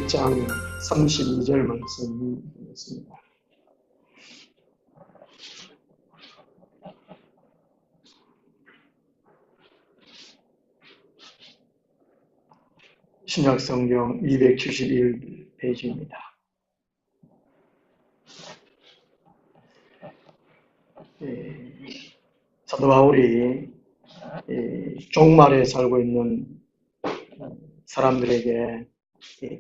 1장 32절 말씀이었습니다. 신약성경 271페이지입니다. 사도 바울이 종말에 살고 있는 사람들에게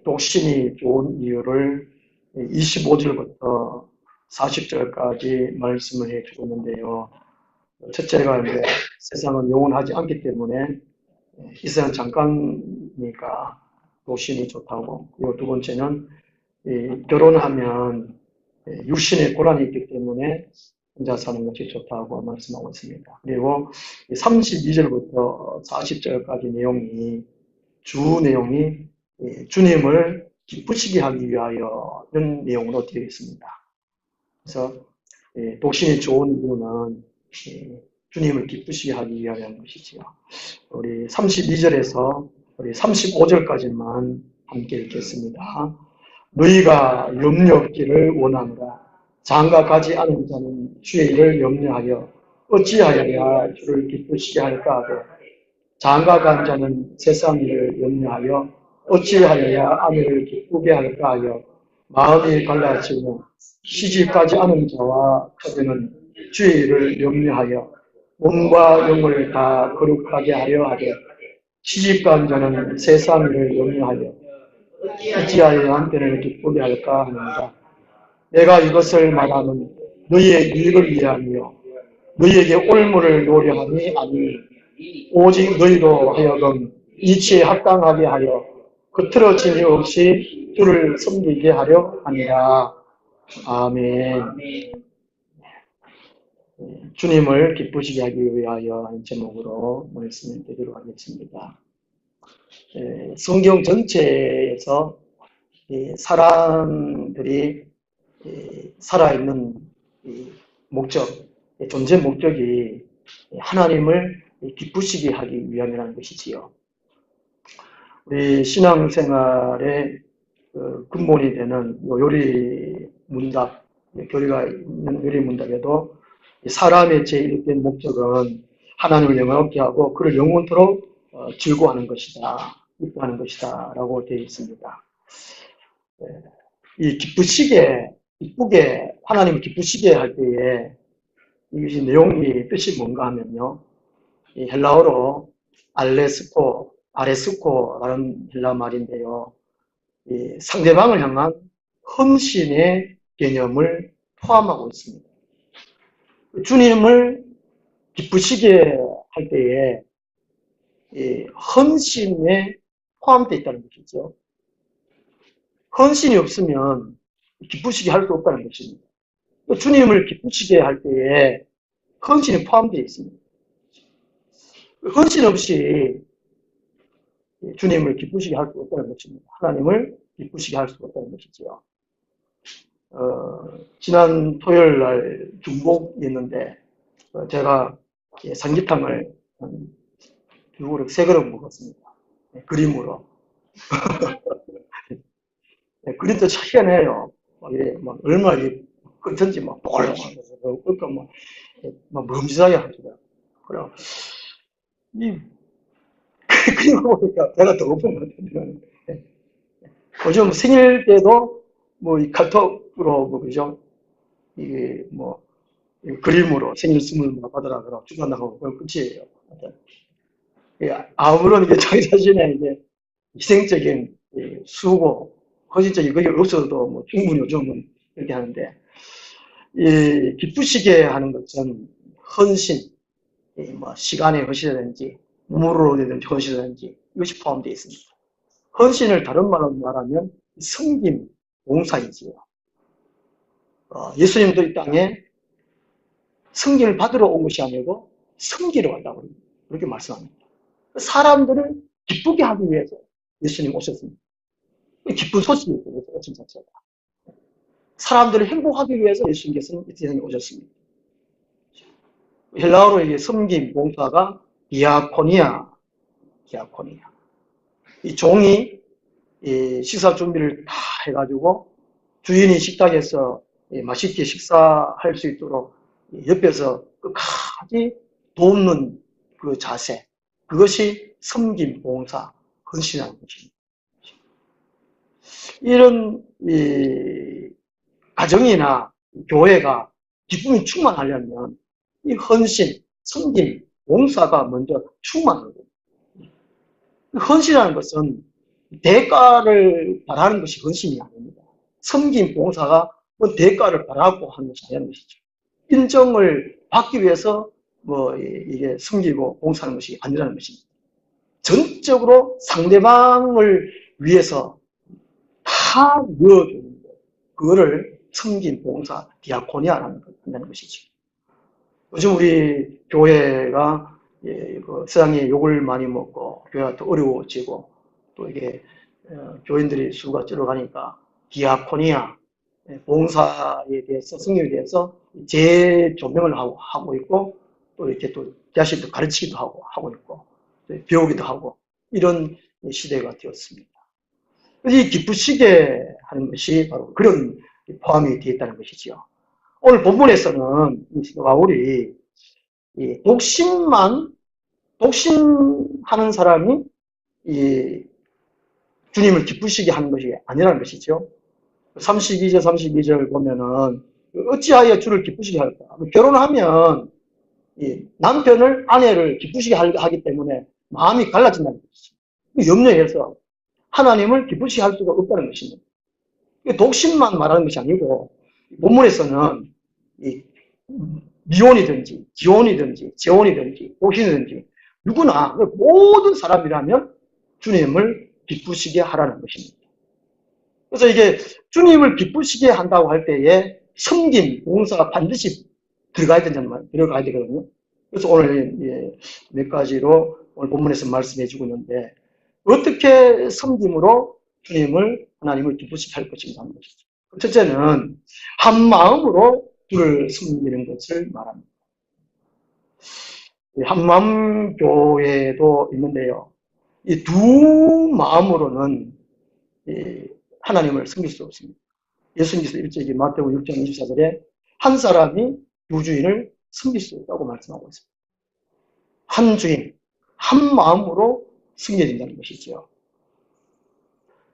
독신이 좋은 이유를 25절부터 40절까지 말씀을 해 주고 있는데요. 첫째가 이제 세상은 영원하지 않기 때문에 이 세상 잠깐이니까 독신이 좋다고, 그리고 두 번째는 결혼하면 육신의 고난이 있기 때문에 혼자 사는 것이 좋다고 말씀하고 있습니다. 그리고 32절부터 40절까지 주 내용이 주님을 기쁘시게 하기 위하여 이런 내용으로 되어 있습니다. 그래서 독신이 좋은 이유는 주님을 기쁘시게 하기 위하여는 것이지요. 우리 32절에서 우리 35절까지만 함께 읽겠습니다. 너희가 염려 없기를 원하노라. 장가가지 않은 자는 주의 일을 염려하여 어찌하여야 주를 기쁘시게 할까 하고, 장가간 자는 세상 일을 염려하여 어찌하여야 아내를 기쁘게 할까 하여 마음이 갈라지고, 시집가지 않은 자와 처제는 주의 일을 염려하여 몸과 영을 다 거룩하게 하려 하되, 시집간 자는 세상 일을 염려하여 어찌하여 한편을 기쁘게 할까 하는가. 내가 이것을 말하면 너희의 유익을 위하며 너희에게 올무를 노려함이 아니니 오직 너희로 하여금 이치에 합당하게 하여 흐트러짐이 없이 주를 섬기게 하려 하니라. 아멘. 주님을 기쁘시게 하기 위하여 하는 제목으로 말씀을 드리도록 하겠습니다. 성경 전체에서 사람들이 살아있는 목적, 존재 목적이 하나님을 기쁘시게 하기 위함이라는 것이지요. 우리 신앙생활의 근본이 되는 요리 문답, 교리가 있는 요리 문답에도 사람의 제1된 목적은 하나님을 영광롭게 하고 그를 영원토록 즐거워하는 것이다, 기뻐하는 것이다 라고 되어 있습니다. 이 기쁘게 하나님을 기쁘시게 할 때에 이것이 내용이 뜻이 뭔가 하면요, 이 헬라어로 아레스코라는 헬라 말인데요, 이 상대방을 향한 헌신의 개념을 포함하고 있습니다. 주님을 기쁘시게 할 때에 이 헌신에 포함되어 있다는 것이죠. 헌신이 없으면 기쁘시게 할 수 없다는 것입니다. 주님을 기쁘시게 할 때에 헌신이 포함되어 있습니다. 헌신 없이 주님을 기쁘시게 할 수 없다는 것입니다. 하나님을 기쁘시게 할 수 없다는 것이지요. 지난 토요일 날 중복이었는데 제가 삼계탕을 두 그릇, 세 그릇 먹었습니다. 그림으로. 그림도 차이가 나요. 막 얼마나 끊든지 막 볼록하고 그러니까 막 멈칫하게 하더라고요. 그래 그림 보니까 배가 더 고픈 것 같아요. 요즘 생일 때도 이 카톡으로 그죠? 이게 그림으로 생일 선물 받으라 그러고 축하한다고 그건 끝이에요. 아무런 자기 자신의 희생적인 수고, 헌신적인 그게 없어도 충분히 요즘은 이렇게 하는데, 이 기쁘시게 하는 것은 헌신, 시간의 헌신이라든지 몸으로 되든지 헌신이라든지 이것이 포함되어 있습니다. 헌신을 다른 말로 말하면 섬김, 봉사이지요. 예수님도 이 땅에 섬김을 받으러 온 것이 아니고 섬기러 왔다고 그렇게 말씀합니다. 사람들을 기쁘게 하기 위해서 예수님 오셨습니다. 기쁜 소식이에요. 오신 자체가. 사람들을 행복하기 위해서 예수님께서는 이 세상에 오셨습니다. 헬라어로 섬김, 봉사가 디아코니아. 이 종이 이 식사 준비를 다 해가지고 주인이 식탁에서 맛있게 식사할 수 있도록 옆에서 끝까지 돕는 그 자세, 그것이 섬김, 봉사, 헌신이라는 것입니다. 이런 가정이나 교회가 기쁨이 충만하려면 이 헌신, 섬김, 봉사가 먼저 충만해야 됩니다. 헌신이라는 것은 대가를 바라는 것이 헌신이 아닙니다. 섬김, 봉사가 뭐 대가를 바라고 하는 것이 아니라는 것이죠. 인정을 받기 위해서 뭐 이게 섬기고 봉사하는 것이 아니라는 것입니다. 전적으로 상대방을 위해서 다 넣어주는 것, 그거를 섬김, 봉사, 디아코니아라는 것이죠. 요즘 우리 교회가 세상에 욕을 많이 먹고 교회가 더 어려워지고 또 이게 교인들이 수가 줄어가니까 디아코니아, 봉사에 대해서, 성경에 대해서 재조명을 하고 있고, 또 이렇게 또 자식도 가르치기도 하고 있고, 배우기도 하고, 이런 시대가 되었습니다. 이 기쁘시게 하는 것이 바로 그런 포함이 되어 있다는 것이죠. 오늘 본문에서는 바울이 독신하는 사람이 이 주님을 기쁘시게 하는 것이 아니라는 것이죠. 32절 보면은 어찌하여 주를 기쁘시게 할까? 결혼하면 남편을, 아내를 기쁘시게 하기 때문에 마음이 갈라진다는 것이죠. 염려해서 하나님을 기쁘시게 할 수가 없다는 것입니다. 독신만 말하는 것이 아니고 본문에서는 미혼이든지 기혼이든지 재혼이든지 독신이든지 누구나 모든 사람이라면 주님을 기쁘시게 하라는 것입니다. 그래서 이게 주님을 기쁘시게 한다고 할 때에 섬김, 봉사가 반드시 들어가야 되거든요. 그래서 오늘 몇 가지로 오늘 본문에서 말씀해 주고 있는데 어떻게 섬김으로 주님을, 하나님을 기쁘시게 할 것인가 하는 것이죠. 첫째는 한 마음으로 주를 섬기는 것을 말합니다. 한마음교회도 있는데요. 이 두 마음으로는 하나님을 섬길 수 없습니다. 예수님께서 일찍이 마태복음 6장 24절에 한 사람이 두 주인을 섬길 수 없다고 말씀하고 있습니다. 한 주인, 한 마음으로 섬겨진다는 것이죠.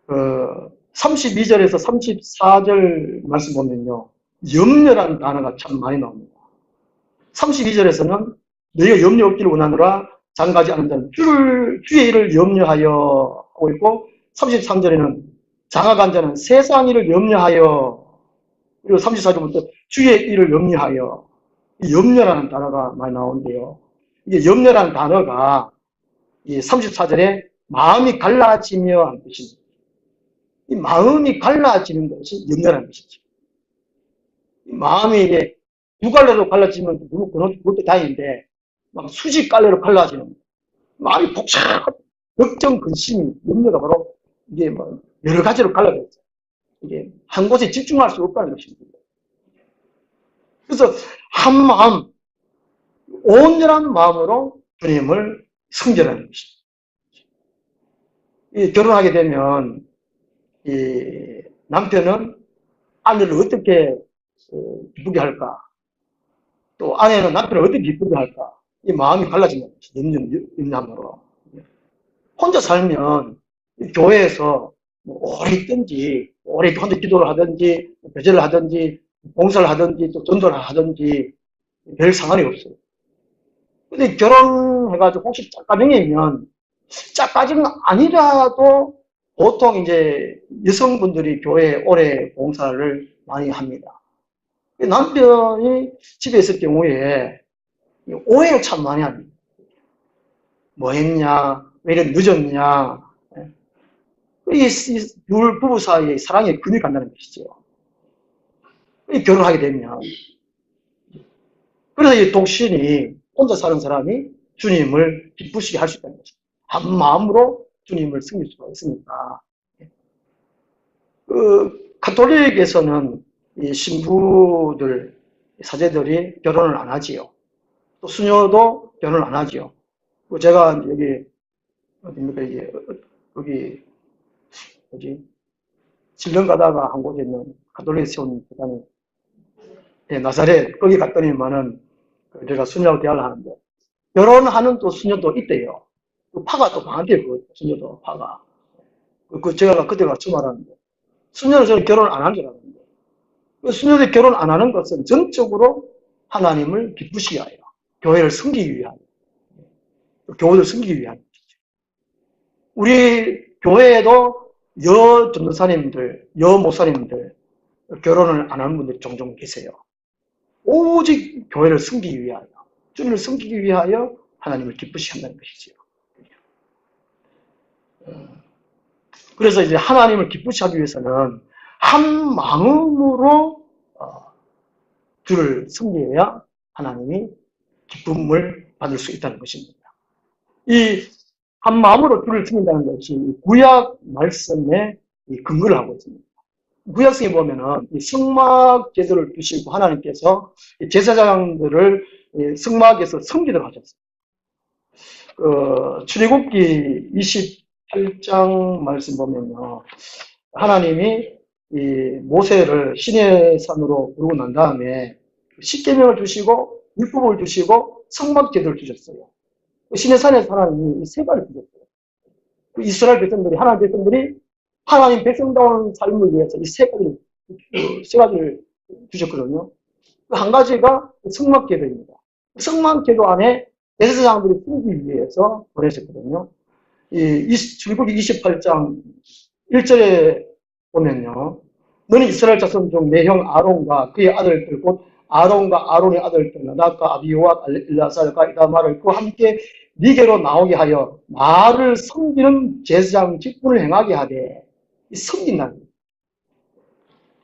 32절에서 34절 말씀 보면요. 염려라는 단어가 참 많이 나옵니다. 32절에서는 너희가 염려 없기를 원하노라 장가지 않은 자는 주의 일을 염려하여 하고 있고 33절에는 장가간 자는 세상 일을 염려하여, 그리고 34절부터 주의 일을 염려하여, 염려라는 단어가 많이 나오는데요. 이게 염려라는 단어가 34절에 마음이 갈라지며 하는 것입니다. 이 마음이 갈라지는 것이 염려라는 것이죠. 마음이 이게 두 갈래로 갈라지면 그것도 다행인데 막 수십 갈래로 갈라지는 마음이 복잡한 걱정, 근심, 염려가 바로 이게 뭐 여러 가지로 갈라져 있어요. 이게 한 곳에 집중할 수 없다는 것입니다. 그래서 한 마음, 온전한 마음으로 주님을 섬기라는 것입니다. 결혼하게 되면 이 남편은 아내를 어떻게 기쁘게 할까? 또 아내는 남편을 어떻게 기쁘게 할까? 이 마음이 갈라진다는 것이 염려함으로. 혼자 살면 교회에서 뭐 오래 있든지, 오래 혼자 기도를 하든지, 배제를 하든지, 봉사를 하든지, 또 전도를 하든지 별 상관이 없어요. 근데 결혼해가지고 혹시 짝가정이면 짝가정 아니라도 보통 이제 여성분들이 교회에 오래 봉사를 많이 합니다. 남편이 집에 있을 경우에 오해를 참 많이 합니다. 뭐 했냐, 왜 이렇게 늦었냐. 이 둘 부부 사이에 사랑의 금이 간다는 것이죠. 결혼하게 되면. 그래서 이 독신이 혼자 사는 사람이 주님을 기쁘시게 할 수 있다는 거죠. 한 마음으로 주님을 섬길 수가 있으니까. 가톨릭에서는 이 신부들, 사제들이 결혼을 안 하지요. 또 수녀도 결혼을 안 하지요. 제가 여기, 어디입니까, 이게, 여기, 뭐지, 질령 가다가 한 곳에 있는 가톨릭에 세운 교단이, 예, 나사렛, 거기 갔더니만은, 제가 수녀하고 대화를 하는데, 결혼하는 또 수녀도 있대요. 그 파가 또 많대요, 그 수녀도, 파가. 제가 그때가 처음 알았는데. 수녀는 저는 결혼 안 한 줄 알았는데. 그 수녀들이 결혼 안 하는 것은 전적으로 하나님을 기쁘시게 하여, 교회를 섬기기 위한, 교우를 섬기기 위한. 우리 교회에도 여 전도사님들, 여 목사님들, 결혼을 안 하는 분들이 종종 계세요. 오직 교회를 섬기기 위하여, 주님을 섬기기 위하여 하나님을 기쁘시게 한다는 것이지요. 그래서 이제 하나님을 기쁘시게 하기 위해서는 한 마음으로 주를 섬겨야 하나님이 기쁨을 받을 수 있다는 것입니다. 이 한 마음으로 주를 섬긴다는 것이 구약 말씀에 근거를 하고 있습니다. 구약성에 보면은 성막 제도를 두시고 하나님께서 제사장들을 성막에서 섬기도록 하셨어요. 출애굽기 28장 말씀 보면요, 하나님이 이 모세를 시내 산으로 부르고 난 다음에 십계명을 주시고 율법을 주시고 성막 제도를 주셨어요. 시내 산에서 하나님이 이 세 가지를 주셨어요. 이스라엘 백성들이, 하나님 백성들이 하나님 백성다운 삶을 위해서 이 세 가지를 주셨거든요. 한 가지가 성막 제도입니다. 성막 제도 안에 제사장들이 숨기 위해서 보내셨거든요. 출애굽기 28장 1절에 보면요, 너는 이스라엘 자손 중 내 형 아론과 그의 아들들 곧 아론과 아론의 아들들 나답과 아비후와 엘라살과 이다말을 그와 함께 네게로 나오게 하여 나를 섬기는 제사장 직분을 행하게 하되, 이 섬긴다는 거예요.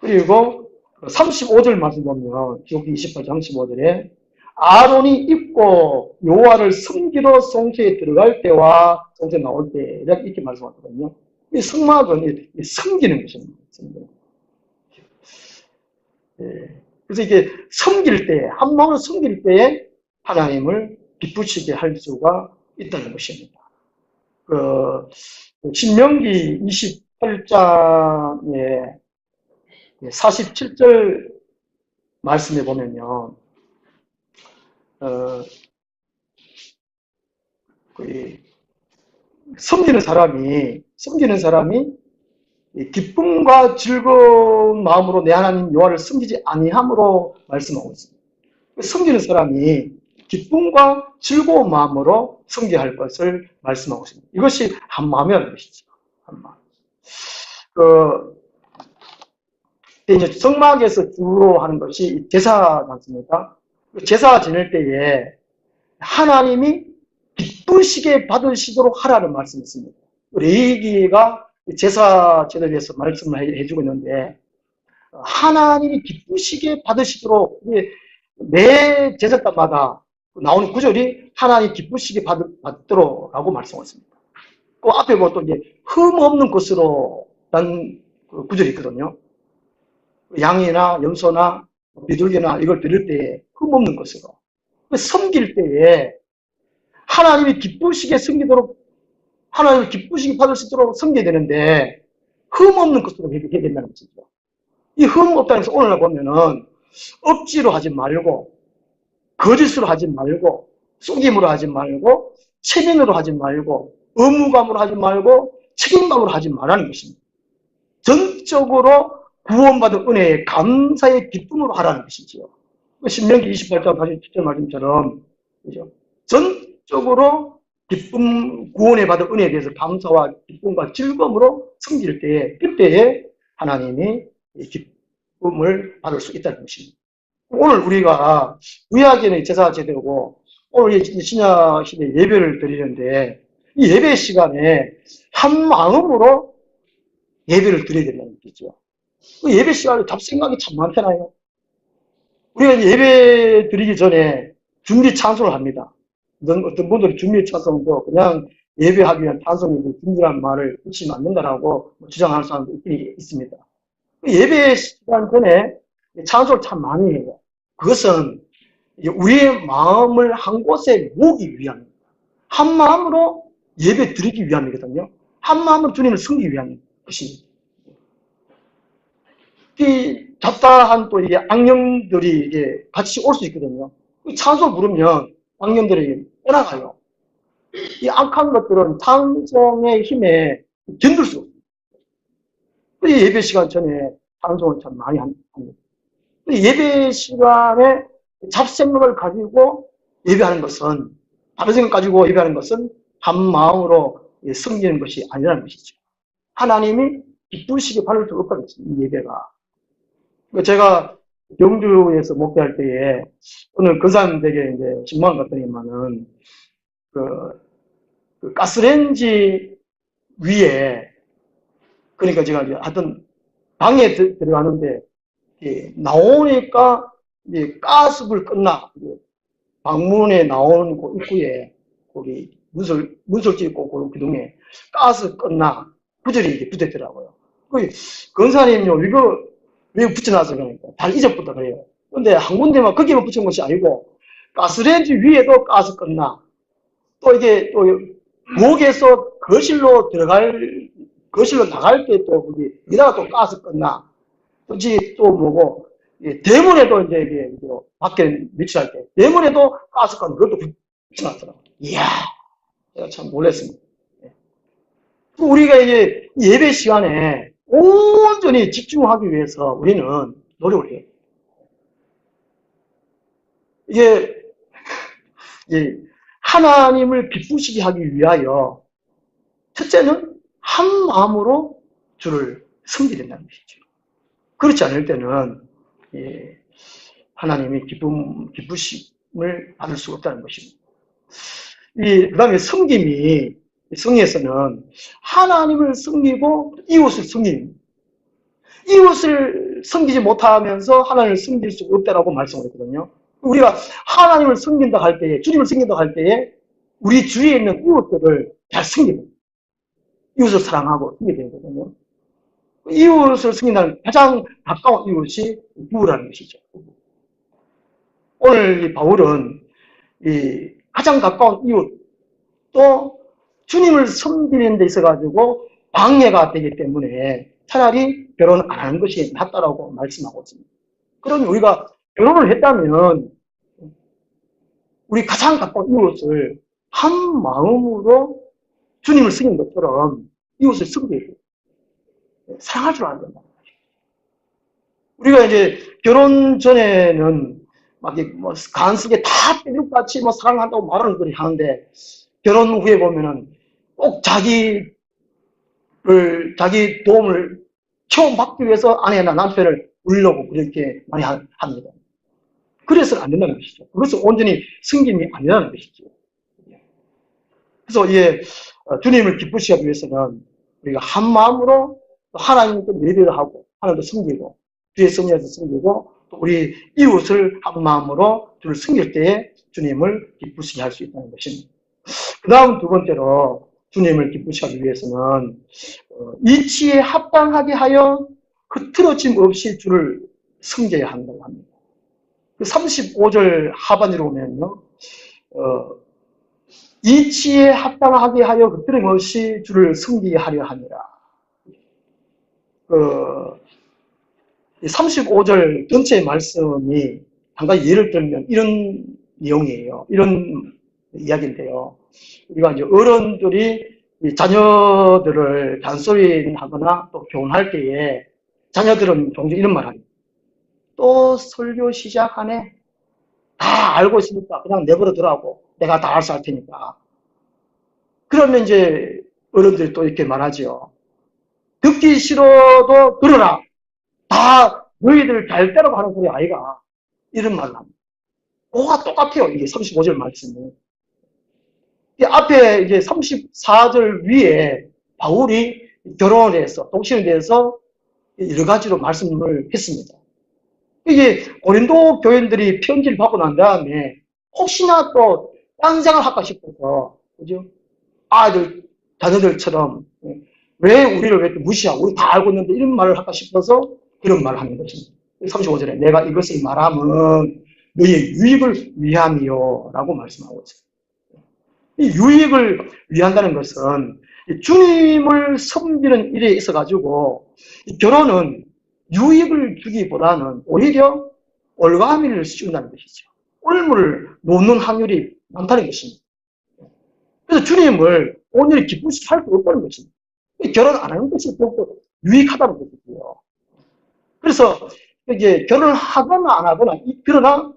그리고 35절 말씀 보면 출애굽기 28장 35절에 아론이 입고 여호와를 섬기러 성소에 들어갈 때와 성소에 나올 때 이렇게 말씀하거든요. 이 성막은 섬기는 것입니다. 그래서 이게 섬길 때, 한 마음으로 섬길 때에 하나님을 기쁘시게 할 수가 있다는 것입니다. 신명기 28장에 47절 말씀에 보면요, 섬기는 사람이 기쁨과 즐거운 마음으로 내 하나님 여호와를 섬기지 아니함으로 말씀하고 있습니다. 섬기는 사람이 기쁨과 즐거운 마음으로 섬겨야 할 것을 말씀하고 있습니다. 이것이 한 마음이라는 것이죠. 한 마음. 이제 성막에서 주로 하는 것이 제사 않습니까? 제사 지낼 때에 하나님이 기쁘시게 받으시도록 하라는 말씀이 있습니다. 레위기가 제사 제도에 대해서 말씀을 해주고 있는데, 하나님이 기쁘시게 받으시도록 매 제사 때마다 나오는 구절이 하나님 기쁘시게 받도록 라고 말씀하고 있습니다. 그 앞에 보면 또 이제 흠 없는 것으로 란 구절이 있거든요. 양이나 염소나 비둘기나 이걸 드릴 때에 흠 없는 것으로, 섬길 때에 하나님이 기쁘시게 섬기도록, 하나님을 기쁘시게 받을 수 있도록 섬겨야 되는데 흠 없는 것으로 해야 된다는 것이죠. 이 흠 없다는 것은 오늘날 보면은 억지로 하지 말고, 거짓으로 하지 말고, 속임으로 하지 말고, 체면으로 하지 말고, 의무감으로 하지 말고, 책임감으로 하지 말라는 것입니다. 전적으로 구원받은 은혜의 감사의 기쁨으로 하라는 것이지요. 신명기 28장 47절 말씀처럼, 그죠? 전적으로 기쁨, 구원에 받은 은혜에 대해서 감사와 기쁨과 즐거움으로 섬길 때에, 그때에 하나님이 기쁨을 받을 수 있다는 것입니다. 오늘 우리가 구약에는 제사 제도고, 오늘 신약 시대 예배를 드리는데, 이 예배 시간에 한 마음으로 예배를 드려야 된다는 거죠. 그 예배 시간에 잡생각이 참 많잖아요. 우리가 예배 드리기 전에 준비 찬송을 합니다. 어떤 분들이 준비 찬송도 그냥 예배하기 위한 찬송이고 준비란 말을 붙이면 안 된다라고 주장하는 사람도 있긴 있습니다. 예배 시간 전에 찬송을 참 많이 해요. 그것은 우리의 마음을 한 곳에 모으기 위함입니다. 한 마음으로 예배 드리기 위함이거든요. 한 마음으로 주님을 섬기기 위함입니다. 것입니다. 이 잡다한 또 이게 악령들이 이게 같이 올 수 있거든요. 찬송 부르면 악령들이 떠나가요. 이 악한 것들은 찬송의 힘에 견딜 수 없어요. 이 예배 시간 전에 찬송을 참 많이 합니다. 예배 시간에 잡생각을 가지고 예배하는 것은, 다른 생각 가지고 예배하는 것은 한 마음으로 섬기는 것이 아니라는 것이죠. 하나님이 기쁘시게 받을 수 없다는 것입니다. 이 예배가. 제가 경주에서 목회할 때에 오늘 근사님에게 이제 신방 갔더니만은 그 가스레인지 위에, 그러니까 제가 이제 하여튼 방에 들어가는데 나오니까 이제 가스불 껐나, 방문에 나오는 그 입구에 거기 문설지 있고 그 기둥에 가스 껐나 구절이 이렇게 붙었더라고요. 그 근사님요, 이거 왜 붙여놨어? 그러니까 잘 잊어버렸다 그래요. 근데 한 군데만 거기만 붙인 것이 아니고 가스레인지 위에도 가스 껐나, 또 이게 또 부엌에서 거실로 나갈 때 또 거기 여기다가 또 가스 껐나, 또 뭐고 대문에도 이제 이게 밖에 미치할 때 대문에도 가스 껐나, 그것도 붙여놨더라고요. 이야, 제가 참 놀랐습니다. 우리가 이제 예배 시간에 온전히 집중하기 위해서 우리는 노력을 해요. 이게 하나님을 기쁘시게 하기 위하여 첫째는 한 마음으로 주를 섬기게 된다는 것이죠. 그렇지 않을 때는 하나님이 기쁘심을 받을 수가 없다는 것입니다. 그 다음에 성경에서는 하나님을 섬기고 이웃을 섬깁니다. 이웃을 섬기지 못하면서 하나님을 섬길 수 없다라고 말씀을 했거든요. 우리가 하나님을 섬긴다 할 때에, 주님을 섬긴다 할 때에 우리 주위에 있는 이웃들을 잘 섬기는, 이웃을 사랑하고 섬기게 되거든요. 이웃을 섬긴다는 가장 가까운 이웃이 부부라는 것이죠. 오늘 이 바울은 가장 가까운 이웃, 또 주님을 섬기는 데 있어가지고 방해가 되기 때문에 차라리 결혼 안 하는 것이 낫다라고 말씀하고 있습니다. 그러면 우리가 결혼을 했다면 우리 가장 가까운 이웃을 한 마음으로 주님을 섬긴 것처럼 이웃을 섬겨야 돼요. 사랑할 줄 알아야 된다. 우리가 이제 결혼 전에는 막 간섭게 다 삐죽같이 사랑한다고 말하는 걸 하는데, 결혼 후에 보면은 꼭 자기 도움을 처음 받기 위해서 아내나 남편을 울려고 그렇게 많이 합니다. 그래서는 안 된다는 것이죠. 그것은 온전히 섬김이 아니라는 것이죠. 그래서 주님을 기쁘시게 하기 위해서는 우리가 한 마음으로 하나님께 예배를 하고 하나님도 섬기고 주의 성령에서 섬기고 또 우리 이웃을 한 마음으로 주를 섬길 때에 주님을 기쁘시게 할 수 있다는 것입니다. 그 다음 두 번째로 주님을 기쁘시게 하기 위해서는 이치에 합당하게 하여 흐트러짐 없이 주를 섬겨야 한다고 합니다. 그 35절 하반으로 보면요, 이치에 합당하게 하여 흐트러짐 없이 주를 섬기게 하려 함이라. 35절 전체의 말씀이 한 가지 예를 들면 이런 내용이에요. 이런 이야기인데요. 우리가 이제 어른들이 자녀들을 잔소리 하거나 또 교훈할 때에 자녀들은 종종 이런 말 합니다. 또 설교 시작하네. 다 알고 있으니까 그냥 내버려 두라고. 내가 다 알아서 할 테니까. 그러면 이제 어른들이 또 이렇게 말하죠. 듣기 싫어도 들어라. 다 너희들 잘 따라고 하는 소리 아이가. 이런 말을 합니다. 그거가 똑같아요. 이게 35절 말씀이. 앞에 이제 34절 위에 바울이 결혼에 대해서, 독신에 대해서 여러 가지로 말씀을 했습니다. 이게 고린도 교인들이 편지를 받고 난 다음에 혹시나 또 딴생을 할까 싶어서, 그죠? 자녀들처럼 왜 우리를 왜 무시하고 우리 다 알고 있는데 이런 말을 할까 싶어서 그런 말을 하는 것입니다. 35절에 내가 이것을 말하면 너희의 유익을 위함이요 라고 말씀하고 있습니다. 이 유익을 위한다는 것은 주님을 섬기는 일에 있어가지고 결혼은 유익을 주기보다는 오히려 올가미를 씌운다는 것이죠. 올무를 놓는 확률이 많다는 것입니다. 그래서 주님을 오늘 기쁘시게 할 수 없다는 것입니다. 결혼 안 하는 것이 더욱더 유익하다는 것이고요. 그래서 이게 결혼을 하거나 안 하거나, 그러나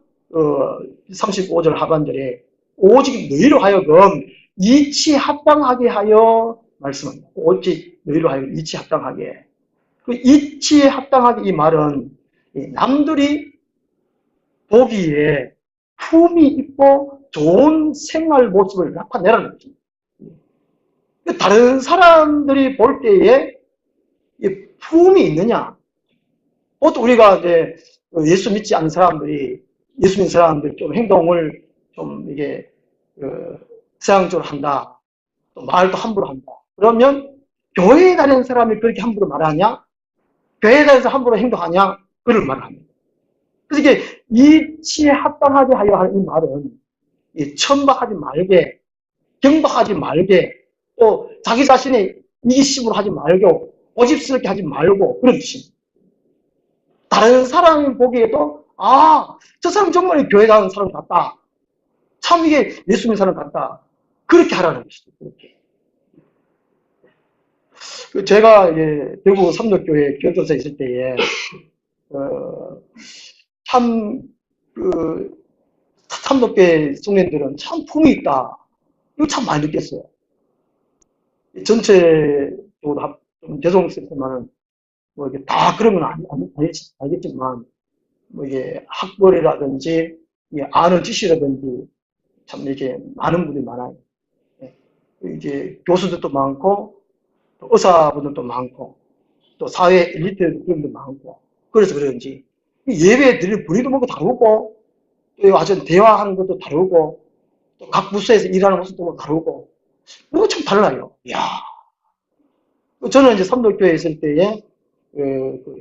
35절 하반절에 오직 너희로 하여금 이치합당하게 하여 말씀합니다. 오직 너희로 하여금 이치합당하게. 그 이치합당하게 이 말은 남들이 보기에 품이 있고 좋은 생활 모습을 나타내라는 거죠. 다른 사람들이 볼 때에 품이 있느냐. 보통 우리가 이제 예수 믿지 않는 사람들이, 예수 믿는 사람들이 좀 행동을 좀 이게 서양적으로 한다. 또 말도 함부로 한다. 그러면 교회에 다니는 사람이 그렇게 함부로 말하냐? 교회에 다니면서 함부로 행동하냐? 그걸 말합니다. 그래서 이게 이치에 합당하게 하여 하는 이 말은 천박하지 말게, 경박하지 말게, 또 자기 자신의 이기심으로 하지 말고 고집스럽게 하지 말고 그런 뜻입니다. 다른 사람이 보기에도 저 사람 정말 교회 가는 사람 같다. 참 이게 예수 믿는 사람 같다. 그렇게 하라는 것이죠. 그렇게. 제가 이제 대구 삼덕교회 교도소에 있을 때에 참 삼덕교회 청년들은 참 품이 있다. 이거 참 많이 느꼈어요. 전체적으로 좀 죄송스럽지만은 뭐 이게 다 그런 건 알겠지만 뭐 이게 학벌이라든지 아는 지식이라든지 참 이렇게 많은 분들이 많아요. 이제 교수들도 많고 또 의사분들도 많고 또 사회 엘리트 분들도 많고 그래서 그런지 예배에 드릴 분위기도 뭔가 다르고 또 와서 대화하는 것도 다르고 또 각 부서에서 일하는 모습도 다르고 이거 참 달라요. 이야. 저는 이제 삼덕교회에 있을 때에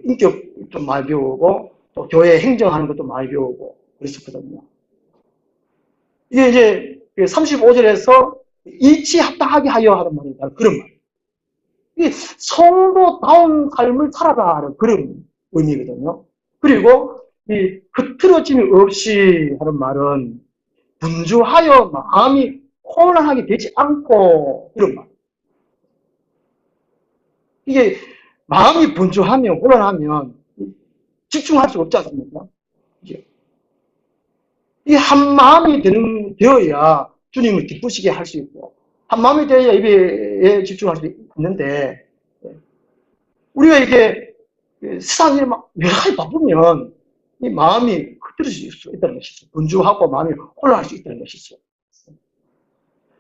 인격 좀 많이 배우고 또 교회 행정하는 것도 많이 배우고 그랬었거든요. 이게 이제 35절에서 이치합당하게 하여 하는 말이다. 그런 말. 이게 성도다운 삶을 살아라 하는 그런 의미거든요. 그리고 이 흐트러짐이 없이 하는 말은 분주하여 마음이 혼란하게 되지 않고 그런 말. 이게 마음이 분주하면 혼란하면 집중할 수 없지 않습니까? 이게 한 마음이 되어야 주님을 기쁘시게 할 수 있고 한 마음이 되어야 예배에 집중할 수 있는데 우리가 이게 세상 일에 막 여러 가지 바쁘면 이 마음이 흐트러질 수 있다는 것이죠. 분주하고 마음이 혼란할 수 있다는 것이죠.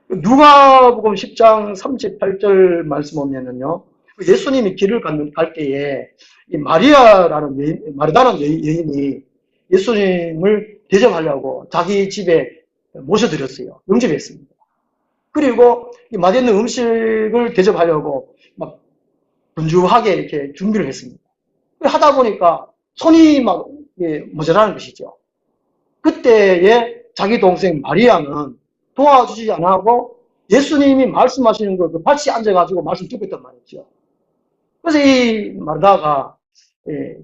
누가복음 10장 38절 말씀 보면은요. 예수님이 길을 갈 때에 이 마르다라는 여인이 예수님을 대접하려고 자기 집에 모셔드렸어요. 영접했습니다. 그리고 이 맛있는 음식을 대접하려고 막 분주하게 이렇게 준비를 했습니다. 하다 보니까 손이 막 모자라는 것이죠. 그때에 자기 동생 마리아는 도와주지 않고 예수님이 말씀하시는 걸 같이 앉아가지고 말씀 듣고 있단 말이죠. 그래서 이 마르다가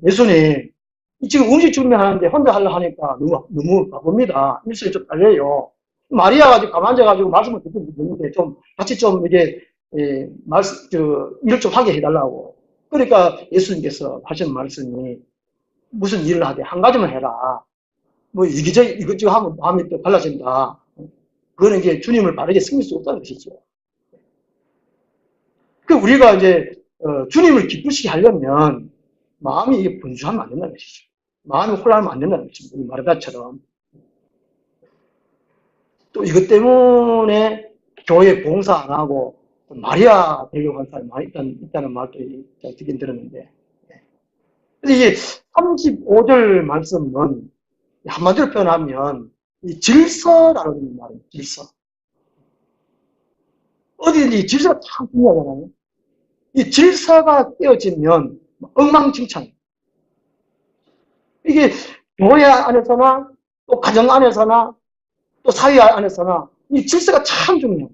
예수님 지금 음식 준비하는데 혼자 하려고 하니까 너무 바쁩니다. 일수에 좀 달려요. 마리아가 지금 가만 앉아가지고 말씀을 듣고 있는데 좀 같이 좀 이게 일을 좀 하게 해달라고. 그러니까 예수님께서 하신 말씀이 무슨 일을 하되 한 가지만 해라. 뭐 이것저것 하면 마음이 또 달라진다. 그거는 이제 주님을 바르게 섬길 수 없다는 것이죠. 그 우리가 이제 주님을 기쁘시게 하려면 마음이 이게 분주하면 안 된다는 것이죠. 마음이 혼란하면 안 된다는 것이죠. 우리 마르다처럼. 또 이것 때문에 교회 봉사 안 하고 마리아 되려고 하는 사람이 많이 있다는 말도 듣긴 들었는데. 그래서 이게 35절 말씀은 한마디로 표현하면 이 질서라는 말이에요. 질서. 어디든지 질서가 참 중요하잖아요. 이 질서가 깨어지면 엉망진창. 이게 교회 안에서나 또 가정 안에서나 또 사회 안에서나 이 질서가 참 중요해요.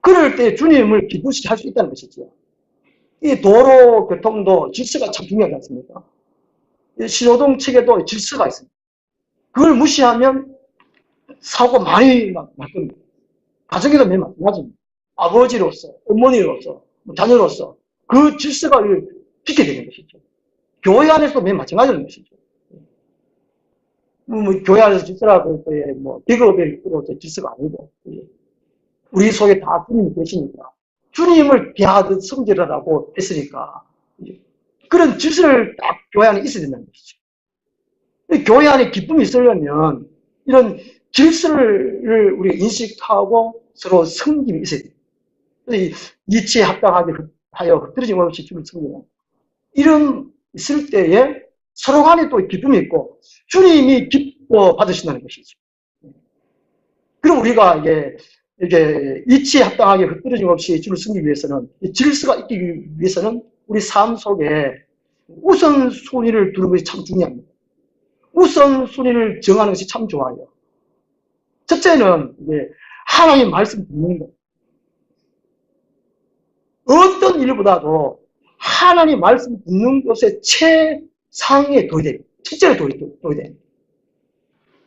그럴 때 주님을 기쁘시게 할 수 있다는 것이죠. 이 도로 교통도 질서가 참 중요하지 않습니까? 신호등 측에도 질서가 있습니다. 그걸 무시하면 사고 많이 날 겁니다. 가정에도 매일 마찬가지입니다. 아버지로서, 어머니로서, 자녀로서 그 질서를 지켜야 되는 것이죠. 교회 안에서도 매일 마찬가지인 것이죠. 교회 안에서 질서라고 비급으로서 질서가 아니고 우리 속에 다 주님이 계시니까 주님을 비하듯 성질하라고 했으니까 그런 질서를 딱 교회 안에 있어야 된다는 것이죠. 교회 안에 기쁨이 있으려면 이런 질서를 우리가 인식하고 서로 섬김이 있어야 돼요. 이치에 합당하게 하여 흩어짐 없이 주를 섬기는 이런 있을 때에 서로 간에 또 기쁨이 있고 주님이 기뻐 받으신다는 것이죠. 그럼 우리가 이게 이치에 합당하게 흩어짐 없이 주를 섬기기 위해서는 질서가 있기 위해서는 우리 삶 속에 우선순위를 두는 것이 참 중요합니다. 우선순위를 정하는 것이 참 좋아요. 첫째는 하나님 말씀 듣는 것. 어떤 일보다도 하나님 말씀 듣는 것에 최상에 둬야 됩니다. 첫째로 둬야 됩니다.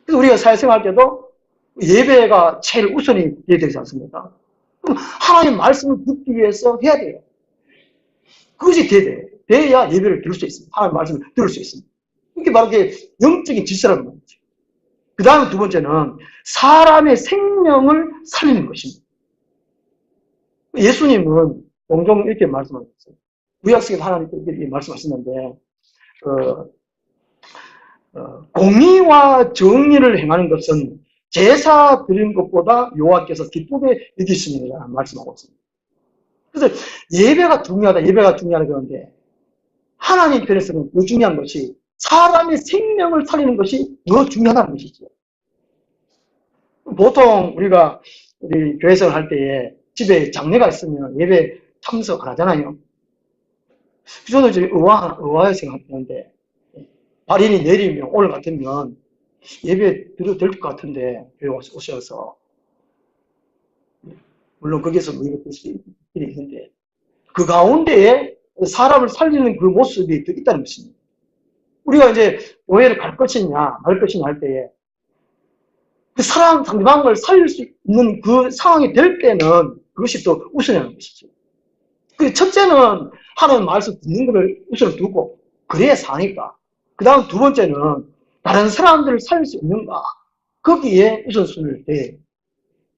그래서 우리가 사회생활 할 때도 예배가 제일 우선이 돼야 되지 않습니까? 그럼 하나님 말씀을 듣기 위해서 해야 돼요. 그것이 돼야 돼요. 돼야 예배를 들을 수 있습니다. 하나님 말씀을 들을 수 있습니다. 이게 바로 영적인 질서라는 거죠. 그 다음 두 번째는 사람의 생명을 살리는 것입니다. 예수님은 종종 이렇게 말씀하셨어요. 구약성에 하나님께서 이렇게 말씀하셨는데 공의와 정의를 행하는 것은 제사 드리는 것보다 여호와께서 기쁘게 여기시느니라 말씀하고 있습니다. 그래서 예배가 중요하다 그러는데 하나님 편에서는 더 중요한 것이 사람의 생명을 살리는 것이 더 중요하다는 것이죠. 보통 우리가 우리 교회생활 할 때에 집에 장례가 있으면 예배 참석 안 하잖아요. 저도 이제 의아해 생각하는데 발인이 내리면 오늘 같으면 예배 드려도 될 것 같은데 교회 오셔서 물론 거기서 의미가 있을 일이 있는데 그 가운데에 사람을 살리는 그 모습이 더 있다는 것입니다. 우리가 이제 교회를 갈 것이냐 말 것이냐 할 때에 그 사람 상대방을 살릴 수 있는 그 상황이 될 때는 그것이 또 우선이라는 것이죠. 그 첫째는 하나님 말씀 듣는 것을 우선을 두고 그래야 사니까. 그 다음 두 번째는 다른 사람들을 살릴 수 있는가 거기에 우선순위를 둬요.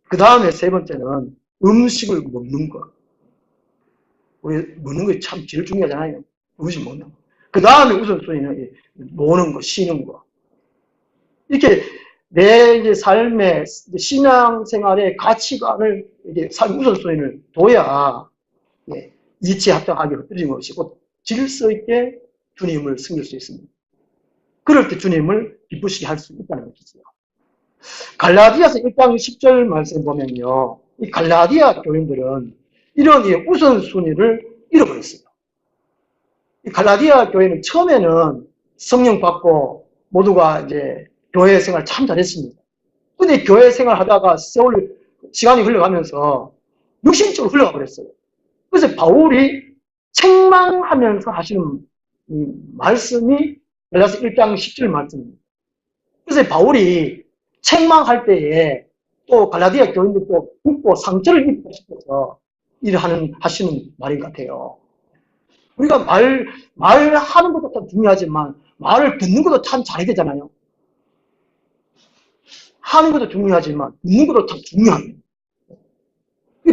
그 다음에 세 번째는 음식을 먹는 것. 우리 먹는 것이 참 제일 중요하잖아요. 음식 먹는 거. 그 다음에 우선순위는 노는 거, 쉬는 거. 이렇게 내 이제 삶의 신앙생활의 가치관을 이게 삶 우선순위를 둬야 이치에 합당하게 흩어짐 없이 곧 질서 있게 주님을 섬길 수 있습니다. 그럴 때 주님을 기쁘시게 할 수 있다는 것이죠. 갈라디아서 1장 10절 말씀 보면요. 이 갈라디아 교인들은 이런 우선순위를 잃어버렸어요. 이 갈라디아 교회는 처음에는 성령 받고 모두가 이제 교회 생활 참 잘했습니다. 근데 교회 생활 하다가 시간이 흘러가면서 육신적으로 흘러가 버렸어요. 그래서 바울이 책망하면서 하시는 이 말씀이 갈라디아서 1장 10절 말씀입니다. 그래서 바울이 책망할 때에 또 갈라디아 교인들도 듣고 상처를 입고 싶어서 하시는 말인 것 같아요. 우리가 말하는 것도 참 중요하지만 말을 듣는 것도 참 잘해야 되잖아요. 하는 것도 중요하지만 듣는 것도 참 중요합니다.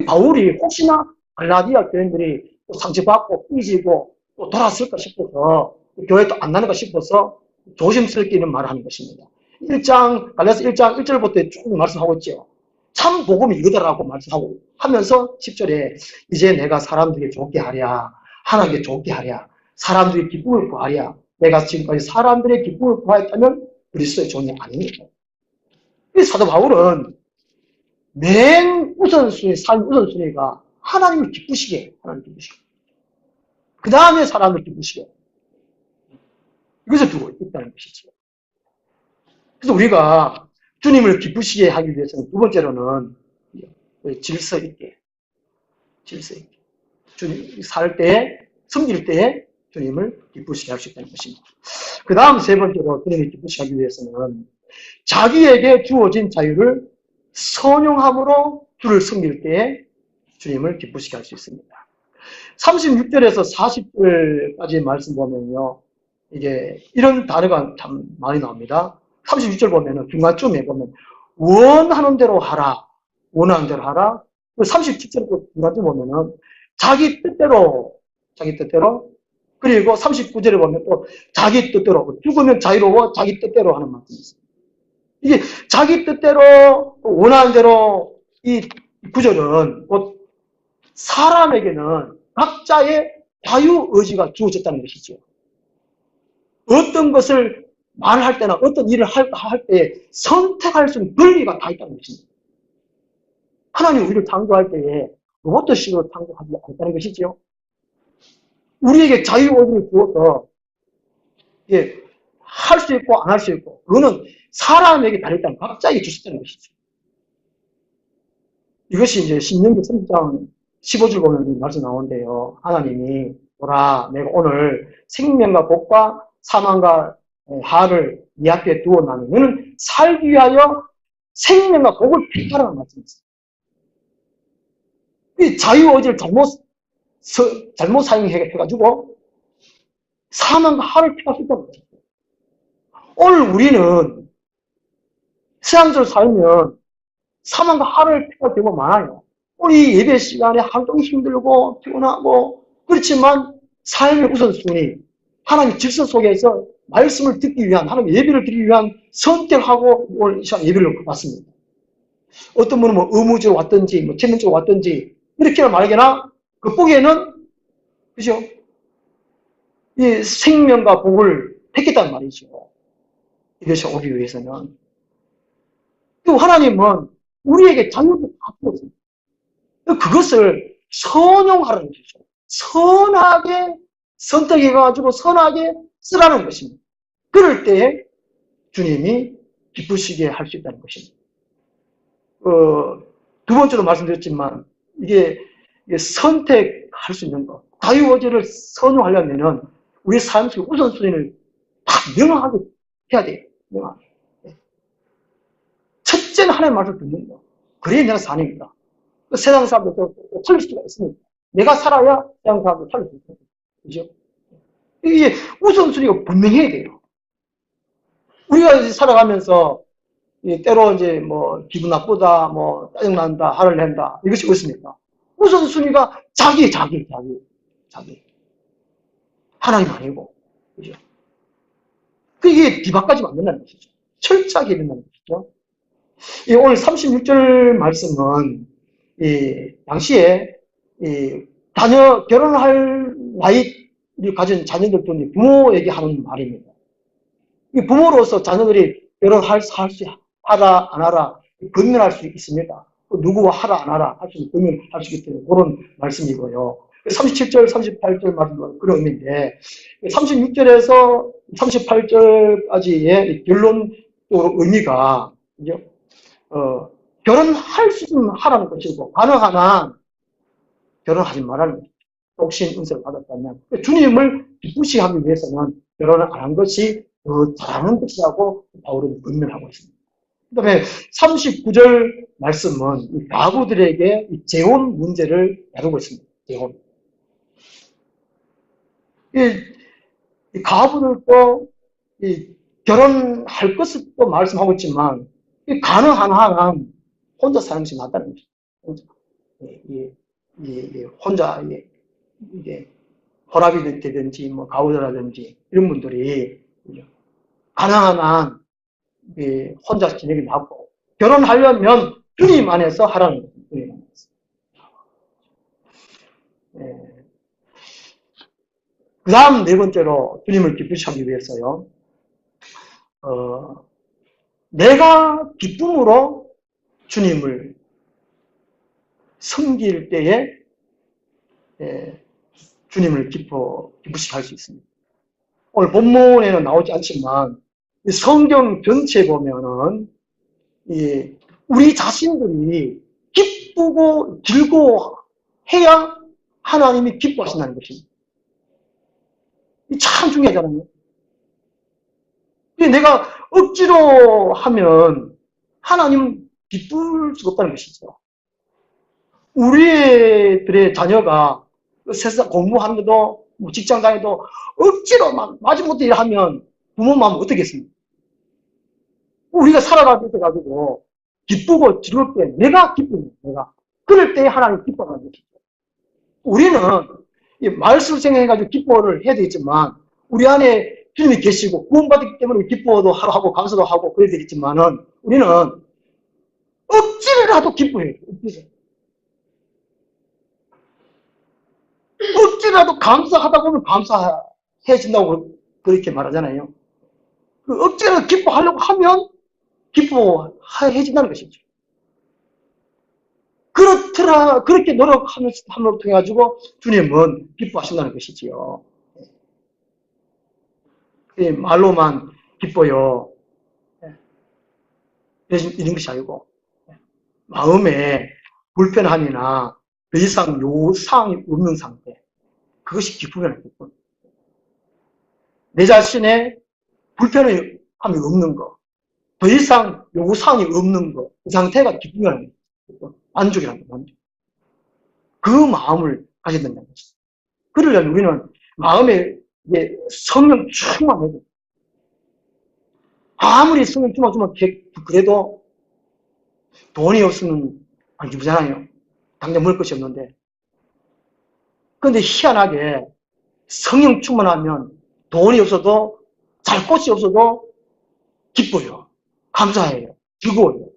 바울이 혹시나 갈라디아 교인들이 상처받고 삐지고 또 돌아설까 싶어서 교회 또 안 나는가 싶어서 조심스럽게 이런 말을 하는 것입니다. 갈라디아서 1장 1절부터 쭉 말씀하고 있죠. 참 복음이 이거다라고 말씀하고 하면서 10절에 이제 내가 사람들에게 좋게 하랴 하나님께 좋게 하랴 사람들이 기쁨을 구하랴 내가 지금까지 사람들의 기쁨을 구하였다면 그리스도의 종이 아닙니까? 사도 바울은 맨 우선순위, 삶 우선순위가 하나님을 기쁘시게 그 다음에 사람을 기쁘시게 이것을 두고 있다는 것이죠. 그래서 우리가 주님을 기쁘시게 하기 위해서는 두 번째로는 질서 있게 질서 있게. 주님 살 때에, 섬길 때에 주님을 기쁘시게 할 수 있다는 것입니다. 그 다음 세 번째로 주님을 기쁘시게 하기 위해서는 자기에게 주어진 자유를 선용함으로 주를 섬길 때에 주님을 기쁘시게 할 수 있습니다. 36절에서 40절까지 말씀 보면요. 이게 이런 단어가 참 많이 나옵니다. 36절 보면은 중간쯤에 보면 원하는 대로 하라. 원하는 대로 하라. 37절 중간쯤 보면은 자기 뜻대로 그리고 39절에 보면 또 자기 뜻대로 죽으면 자유로워 자기 뜻대로 하는 말씀이 있습니다. 이게 자기 뜻대로 원하는 대로 이 구절은 곧 사람에게는 각자의 자유의지가 주어졌다는 것이죠. 어떤 것을 말할 때나 어떤 일을 할 때 선택할 수 있는 권리가 다 있다는 것입니다. 하나님 우리를 창조할 때에 로봇식으로 창조하지 않았다는 것이죠. 우리에게 자유의지를 주어서 할 수 있고 안 할 수 있고 그거는 사람에게 달렸다는 각자에게 주셨다는 것이죠. 이것이 이제 신명기 3장 15절 보면 말씀 나오는데요. 하나님이 보라 내가 오늘 생명과 복과 사망과 하를 네 앞에 두어나니 너는 살기 위하여 생명과 복을 택하라는 말씀이었어요. 이 자유의지를 잘못 사용해가지고 사망과 하를 택할 수 있다는 거죠. 오늘 우리는 세상적으로 살면 사망과 하를 택할 경우가 많아요. 우리 예배 시간에 하루 종일 힘들고 피곤하고 그렇지만 삶의 우선순위 하나님 질서 속에서 말씀을 듣기 위한 하나님 예배를 드리기 위한 선택하고 오늘 이 시간 예배를 받습니다. 어떤 분은 뭐 의무적으로 왔든지 뭐 체면적으로 왔든지 이렇게 말하거나 그 보기에는 그죠? 이 생명과 복을 택했단 말이죠. 이것이 오기 위해서는 또 하나님은 우리에게 자유를 다 주었습니다. 그것을 선용하라는 것이죠. 선하게 선택해가지고 선하게 쓰라는 것입니다. 그럴 때 주님이 기쁘시게 할 수 있다는 것입니다. 두 번째로 말씀드렸지만 이게 선택할 수 있는 것. 자유의지를 선용하려면은 우리 삶 속의 우선순위를 다 명확하게 해야 돼요. 명확하게. 첫째는 하나님의 말씀을 듣는 거. 그래야 내가 사는 거다. 세상 사람들도 살릴 수가 있습니다. 내가 살아야 세상 사람들 살릴 수 있습니다. 그죠? 이게 우선순위가 분명해야 돼요. 우리가 이제 살아가면서 때로 이제 뭐 기분 나쁘다, 뭐 짜증난다, 화를 낸다 이것이 어떻습니까? 우선순위가 자기. 하나님 아니고, 그죠? 그게 뒤바까지 만든다는 것이죠. 철저하게 된다는 것이죠. 오늘 36절 말씀은 당시에 결혼할 나이를 가진 자녀들도 부모에게 하는 말입니다. 부모로서 자녀들이 결혼할 수 하라 안 하라 권면할 수 있습니다. 누구와 하라 안 하라 할 수 있는 권면할 수 있기 때문에 그런 말씀이고요. 37절, 38절 말씀은 그런 의미인데 36절에서 38절까지의 결론 의미가 결혼할 수 있으면 하라는 것이고 가능한 한 결혼하지 말라는 것이죠. 독신 은혜를 받았다면 주님을 기쁘시게 하기 위해서는 결혼을 안 한 것이 더 잘하는 것이라고 바울은 권면하고 있습니다. 그 다음에 39절 말씀은 가부들에게 재혼 문제를 다루고 있습니다. 재혼. 이 가부들도 결혼할 것을 또 말씀하고 있지만 가능한 한 혼자 사는 것이 낫다는 것이죠. 혼자 이게 호랍이 되든지 뭐 가부라든지 이런 분들이 가능한 한 혼자 지내기 낫고 결혼하려면 주님 안에서 하라는 거죠. 주님 안에서. 그 다음 네 번째로 주님을 기쁘시게 하기 위해서요. 내가 기쁨으로 주님을 섬길 때에 주님을 기쁘시게 할 수 있습니다. 오늘 본문에는 나오지 않지만 성경 전체에 보면은 우리 자신들이 기쁘고 즐거워 해야 하나님이 기뻐하신다는 것입니다. 이 참 중요하잖아요. 내가 억지로 하면 하나님은 기쁠 수가 없다는 것이죠. 우리들의 자녀가 세상 공부하는데도 뭐 직장 다녀도 억지로 막 마지못해 일하면 부모 마음은 어떻겠습니까? 우리가 살아가고 있어가지고 기쁘고 즐겁게 내가 기쁩니다. 내가. 그럴 때 하나님 기뻐하는 것이죠. 우리는 이 말씀을 생각해가지고 기뻐를 해야 되겠지만 우리 안에 주님이 계시고 구원받았기 때문에 기뻐도 하고 감사도 하고 그래야 되겠지만은 우리는 억지로라도 기뻐해요. 억지라도 감사하다 보면 감사해진다고 그렇게 말하잖아요. 그 억지로 기뻐하려고 하면 기뻐해진다는 것이죠. 그렇게 노력하면서 함으로 통해 가지고 주님은 기뻐하신다는 것이지요. 말로만 기뻐요. 이런 것이 아니고 마음에 불편함이나 더 이상 요상이 없는 상태. 그것이 기쁨이라는 기쁨. 내 자신의 불편함이 없는 거. 더 이상 요구사항이 없는 거. 그 상태가 기쁨이라는 거. 만족이라는 거. 만족. 그 마음을 가져야 된다는 것이죠. 그러려면 우리는 마음에 성령 충만해야 돼. 아무리 성령 충만 그래도 돈이 없으면 안 기쁘잖아요. 당장 먹을 것이 없는데. 그런데 희한하게 성령 충만하면 돈이 없어도 살 곳이 없어도 기뻐요. 감사해요. 즐거워요.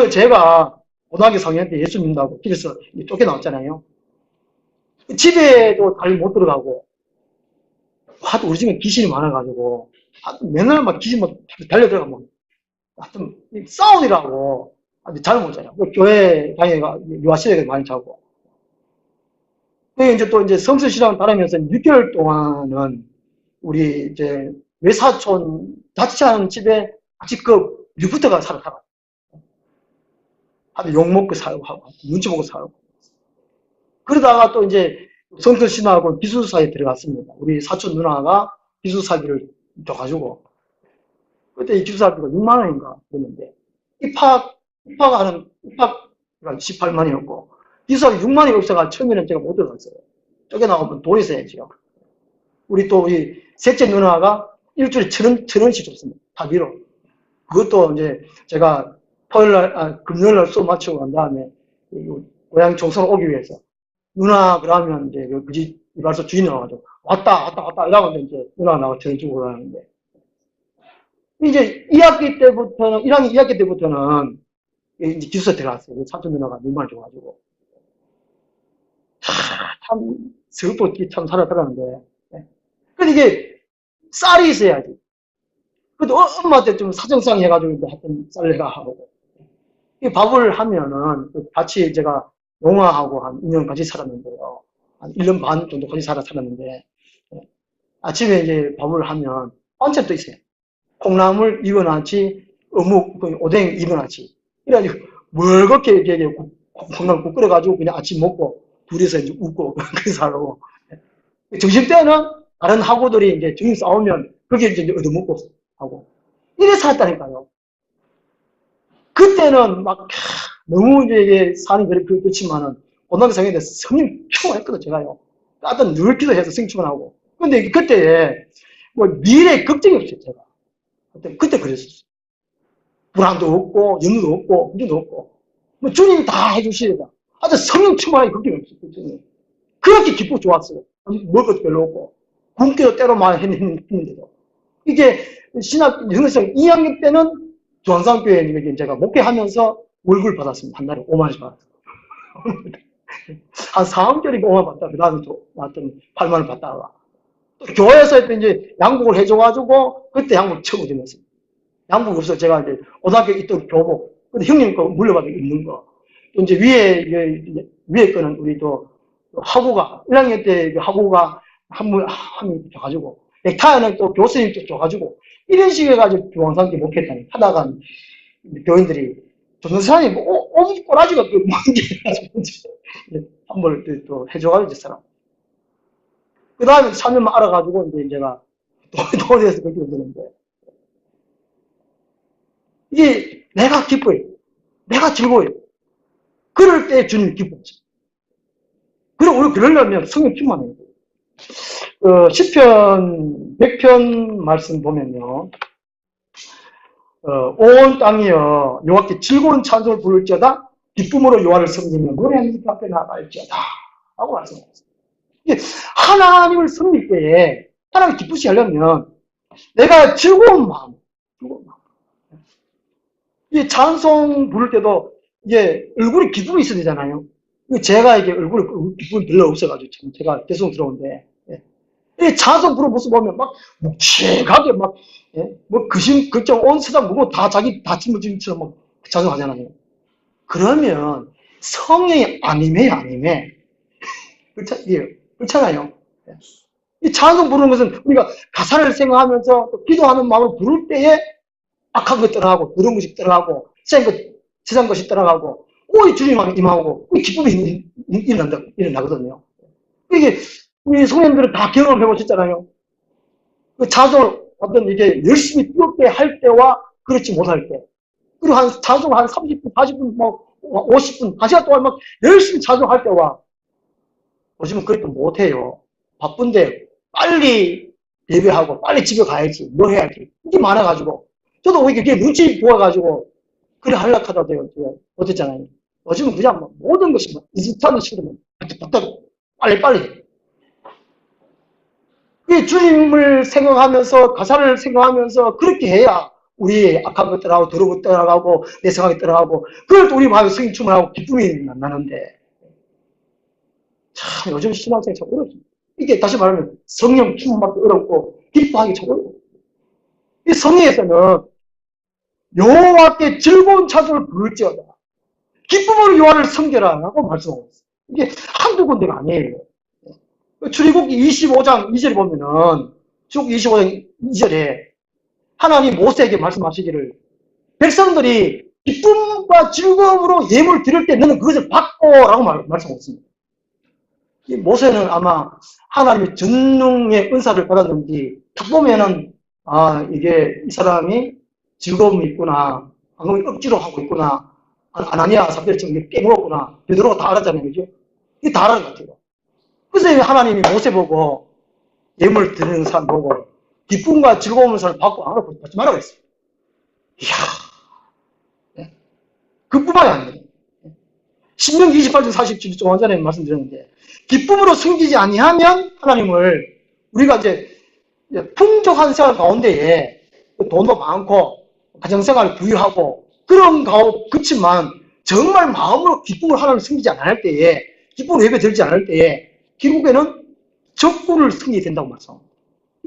제가 고등학교 4학년 때 예수 믿는다고 길에서 쫓겨나왔잖아요. 집에도 잘 못 들어가고 하도 우리 집에 귀신이 많아가지고 맨날 막 귀신 막 달려들어가면 하여튼 싸우느라고 잘 못 자요. 교회 다니다가 유아시대에 많이 자고. 이제 또 이제 성서신앙을 따르면서 6개월 동안은 우리 이제 외사촌 자취하는 집에 아직 그 밀부터가 살아가. 아주 욕먹고 살고 하고 눈치 보고 살고. 그러다가 또 이제 성서신학원 기숙사에 들어갔습니다. 우리 사촌 누나가 기숙사비를 줘가지고 그때 이 기숙사비가 6만 원인가 그랬는데 입학가 18만 원이었고 기숙사비 6만 원이 없어가 처음에는 제가 못 들어갔어요. 쫓겨나오면 돈이 있어야죠. 우리 또 우리 셋째 누나가 일주일에 1,000원씩 줬습니다. 다비로. 그것도 이제 제가 금요일날 수업 마치고 간 다음에 고향 종소로 오기 위해서 누나 그러면 이제 그 집 이발소 주인이 와가지고 왔다 이러면 이제 누나가 나가 전 주고 그러는데 이제 1학기 때부터는 이제 기숙사 들어갔어요. 사촌 누나가 눈만 줘가지고 참 슬프게 참 살았더라는데 근데 이게 쌀이 있어야지. 그래도 엄마한테 좀 사정상 해가지고 하여튼 쌀내가 하고 밥을 하면은 같이 제가 농아하고 한 2년 같이 살았는데요. 한 1년 반 정도 같이 살았는데 아침에 이제 밥을 하면 반찬도 있어요. 콩나물 익어놨지, 어묵, 오뎅 익어놨지. 이래가지고 멀겋게 이렇게 콩나물 끓여가지고 그냥 아침 먹고 둘이서 이제 웃고 그래서 하려고. 점심때는 다른 학우들이 이제 점심 싸우면 그게 이제 얻어먹고 하고. 이래 살았다니까요. 그때는 막 너무 이제 사는 그렇지만은 고등학교 4학년 때 성령 충만했거든 제가요. 하여튼 늘 기도해서 성령 충만하고. 근데 그때 뭐 미래 걱정이 없어요 제가. 그때 그랬었어요. 불안도 없고 염려도 없고 걱정도 없고 뭐 주님이 다 해주시니까 하여튼 성령 충만하게 걱정이 없었어요. 그렇게 기쁘고 좋았어요. 먹을 것도 별로 없고 굶기도 때로 많이 했는데도 이게 신학 영성 2학년 때는 중앙상교회 제가 목회하면서 월급을 받았습니다. 한 달에 5만 원씩 받았어요. 한 4학년이니까 5만 원 받다가 그 다음에 또 왔더니 8만 원 받다가 또 교회에서 이제 양복을 해줘가지고 그때 양복 처음 드렸습니다. 양복 없어서 제가 이제 고등학교에 있던 교복 근데 형님 거 물려받은 입는 거 또 이제 위에 거는 우리 또 학우가 1학년 때 학우가 한 명 줘가지고 넥타이는 또 교수님 또 줘가지고 이런 식으로 해가지고 중앙상교회 목회했다니 하다가 교인들이 조선사님 5만 꼬라지가 그 뭔지 한번 또 해줘가지고 사람. 그 다음에 3년만 알아가지고 이제 제가 돈에 대해서 그렇게 되는데 이게 내가 기뻐요. 내가 즐거워요. 그럴 때 주님이 기뻐하죠. 그리고 우리 그러려면 성령 충만해야 돼요. 시편 100편 말씀 보면요. 온 땅이여 여호와께 즐거운 찬송을 부를지어다 기쁨으로 여호와를 섬기며 노래하는 집 앞에 나갈지어다 하고 말씀하셨어요. 하나님을 섬길 때에 하나님 기쁘시 하려면 내가 즐거운 마음 이 찬송 부를 때도 이게 얼굴에 기쁨이 있어야 되잖아요. 제가 이게 얼굴에 기쁨이 별로 없어가지고 지금 제가 계속 들어오는데 이 찬송 부르는 모습 보면 막 묵직하게 막 뭐 그심 걱정 온 세상 뭐고 다 자기 다짐처럼 막 찬송하잖아요. 그러면 성령이 아니매 그렇잖아요. 이 찬송 부르는 것은 우리가 가사를 생각하면서 또 기도하는 마음을 부를 때에 악한 것 떠나가고 더러운 것이 떠나가고 세상 것이 떠나가고 오히 주님만 임하고 기쁨이 일어나거든요. 이게 우리 성령들은 다 경험해 보셨잖아요. 그 찬송을 어떤 이게 열심히 뜨겁게 할 때와 그렇지 못할 때. 그리고 한 찬송 한 30분, 40분, 뭐 50분, 1시간 동안 막 열심히 찬송할 때와 요즘은 그렇게 못해요. 바쁜데 빨리 예배하고 빨리 집에 가야지 뭐 해야지 이게 많아가지고 저도 이게 눈치 보아가지고 그래 하려고 하다 못했잖아요. 요즘은 그냥 모든 것이 인스턴트 식으로 빨리 주님을 생각하면서 가사를 생각하면서 그렇게 해야 우리의 악한 것 떠나가고 더러운 것 떠나가고 내 생각이 떠나가고 그럴 때 우리 마음에 성령 충만하고 기쁨이 나는데 참 요즘 신앙생활 참 어렵습니다. 이게 다시 말하면 성령 충만받기 어렵고 기뻐하기 참 어렵고 이 성령에서는 여호와께 즐거운 찬송을 부를지어다 기쁨으로 여호와를 섬겨라 라고 말씀하고 있어요. 이게 한두 군데가 아니에요. 출애굽기 25장 2절에 보면은 출애굽기 25장 2절에 하나님 모세에게 말씀하시기를 백성들이 기쁨과 즐거움으로 예물을 드릴 때 너는 그것을 받고라고 말씀하고 있습니다. 모세는 아마 하나님의 전능의 은사를 받았는지 딱 보면은 이게 이 사람이 즐거움이 있구나 방금 억지로 하고 있구나 아나니아 삽비라처럼 깨물었구나 베드로가 다 알았잖아요. 그죠? 이게 다 알은 것 같아요. 그래서 하나님이 모세 보고 예물 드리는 사람 보고 기쁨과 즐거운 사람을 받지 말라고 했어요. 이야, 그뿐만이 아니에요. 신명기 28장 47절 조금 전에 말씀드렸는데 기쁨으로 섬기지 아니하면 하나님을 우리가 이제 풍족한 생활 가운데에 돈도 많고 가정생활을 부유하고 그런 가운데 그렇지만 정말 마음으로 기쁨을 하나님을 섬기지 않을 때에 기쁨을 예배 드리지 않을 때에 결국에는 적군을 섬기게 된다고 말씀합니다.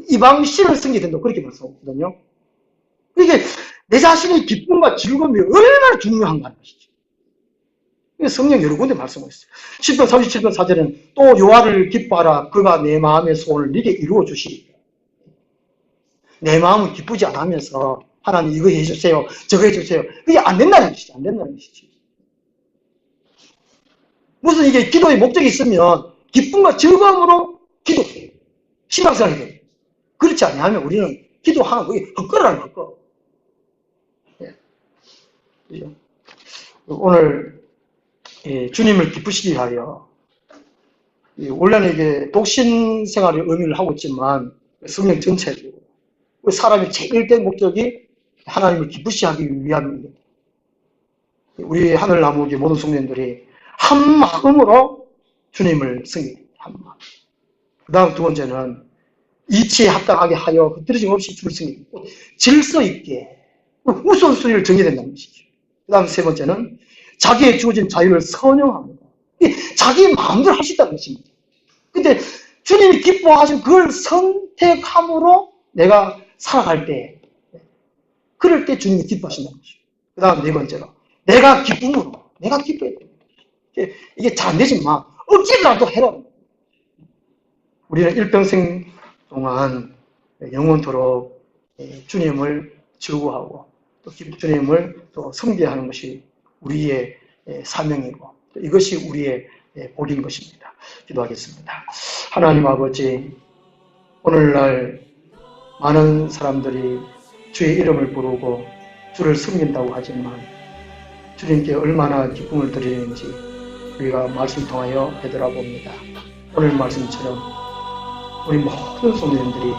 이방신을 섬기게 된다고 그렇게 말씀하거든요. 이게 내 자신의 기쁨과 즐거움이 얼마나 중요한가 하는 것이죠. 성령 여러 군데 말씀하셨어요. 10편 37편 4절에는 또 여호와를 기뻐하라 그가 내 마음의 소원을 네게 이루어 주시리라. 내 마음은 기쁘지 않으면서 하나님 이거 해주세요 저거 해주세요 그게 안 된다는 것이죠. 안 된다는 것이죠. 무슨 이게 기도의 목적이 있으면 기쁨과 즐거움으로 기도해요. 신앙생활이 돼요. 그렇지 않으면 우리는 기도하는 거에 헛거라는 헛거. 그죠? 오늘 주님을 기쁘시게 하여 원래는 이게 독신 생활의 의미를 하고 있지만 성령 전체로 사람의 제일된 목적이 하나님을 기쁘시게 하기 위함입니다. 우리 하늘나무의 모든 성령들이 한 마음으로 주님을 섬깁니다. 한 마음. 그 다음 두 번째는 이치에 합당하게 하여 흐트러짐 없이 주를 섬기고 질서 있게 우선순위를 정해야 된다는 것이죠. 그 다음 세 번째는 자기의 주어진 자유를 선용합니다. 자기 마음대로 할 수 있다는 것입니다. 근데 주님이 기뻐하신 그걸 선택함으로 내가 살아갈 때 그럴 때 주님이 기뻐하신다는 것이죠. 그 다음 네 번째로 내가 기쁨으로 내가 기뻐해야 됩니다. 이게 잘 안 되지만 억지로라도 해라. 우리는 일평생 동안 영원토록 주님을 즐거워하고 또 주님을 또 섬겨야 하는 것이 우리의 사명이고 이것이 우리의 복인 것입니다. 기도하겠습니다. 하나님 아버지, 오늘날 많은 사람들이 주의 이름을 부르고 주를 섬긴다고 하지만 주님께 얼마나 기쁨을 드리는지 우리가 말씀 통하여 되돌아봅니다. 오늘 말씀처럼 우리 모든 성도님들이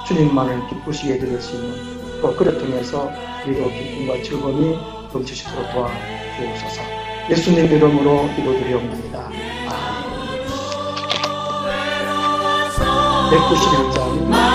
주님만을 기쁘시게 드릴 수 있는 또 그를 통해서 우리도 기쁨과 즐거움이 넘치시도록 도와주옵소서. 예수님 이름으로 기도드리옵나이다. 아멘. 191장